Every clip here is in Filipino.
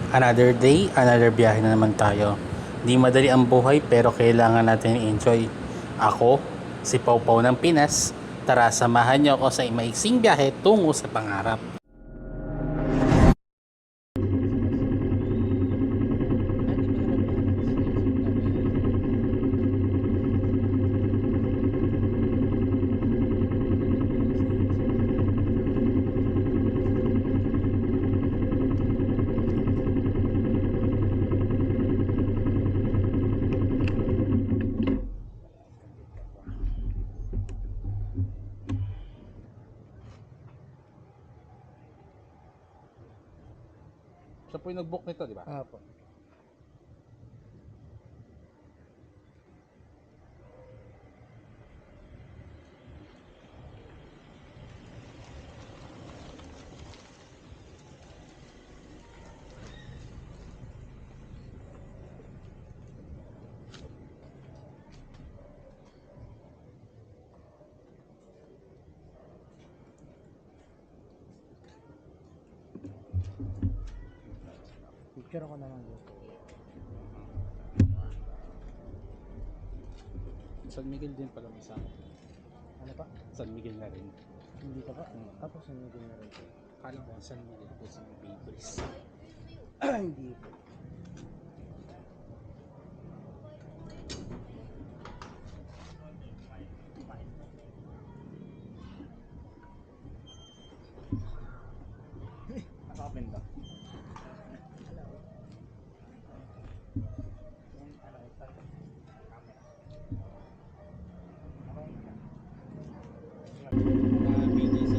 Another day, another biyahe na naman tayo. Di madali ang buhay pero kailangan natin i-enjoy. Ako, si Pau Pau ng Pinas. Tara, samahan niyo ako sa maiksing biyahe tungo sa pangarap. Siya po yung nag-book nito, di ba? Apo. Picture ako naman dito. San Miguel din pala may sa Ano pa? San Miguel na rin. Hindi ka pa? Tapos ano din na rin. Kala ko San Miguel po sa Bakeries. Hindi po. Naka-open ba? BGC.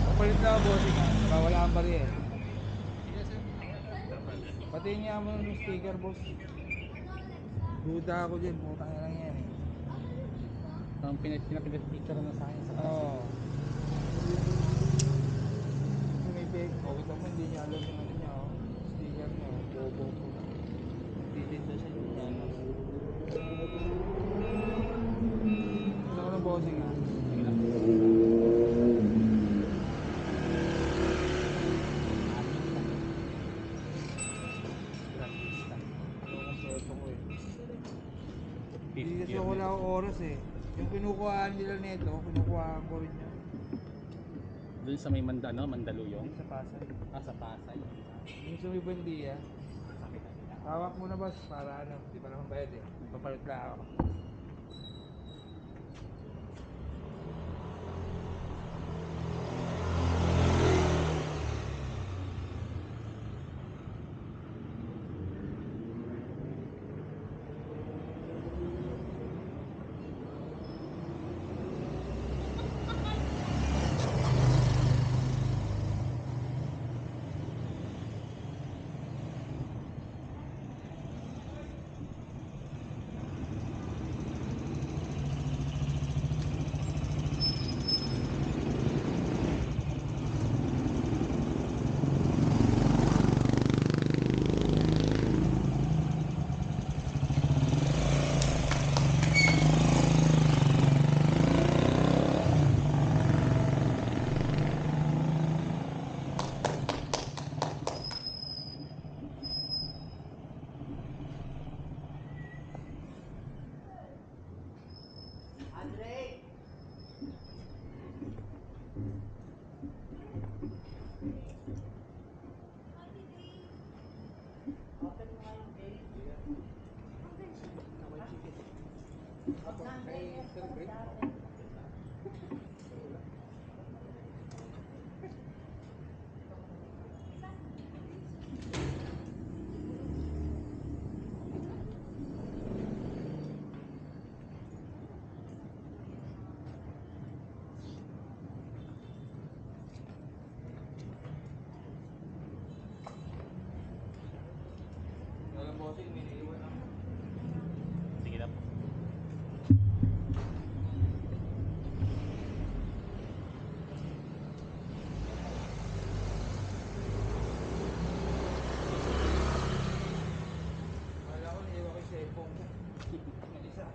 Papalit na ako, bossing ha. Baka wala kang baril. Patingin niya mo yung sticker, boss. Duda ako dyan, putang ina lang yan eh. Ang pinapinapicture na sa akin sa Oo. Kasi may peg, oh, kita mo hindi niya alam yung ano niya, oh. Sticker niya, oh. Bobo po. Titinda siya yung yan. Gusto ko ng bossing ha. Sige lang. Ito ang pwesto ko eh. Hindi 50 kasi year wala nito. akong oras eh. Yung kinukuhaan nila nito, kinukuhaan ko rin yan. Doon sa may Mandaluyong. Sa Pasay. Sa Pasay. Yung sa may Buendia, hawak mo na boss para ano, di pa naman bayad eh. Papalit lang ako. Walang bossing, may naiwan ako. Sige na po. Wala ko, naiwan ko yung cellphone ko. Ang isa.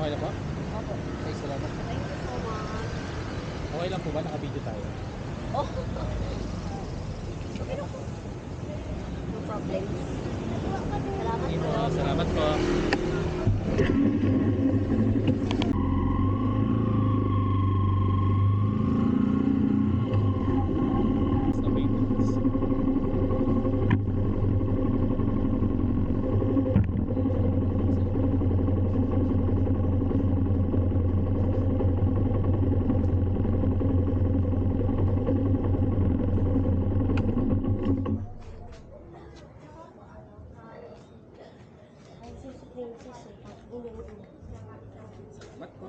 Okay lang po? Opo. Okay, salamat. Thank you so much. Okay lang po ba? Naka-video tayo. Oh. Okay na po. No problem. Salamat Sige po, po. salamat po. Basta maintenance. Ay, si Princess eh. Salamat po.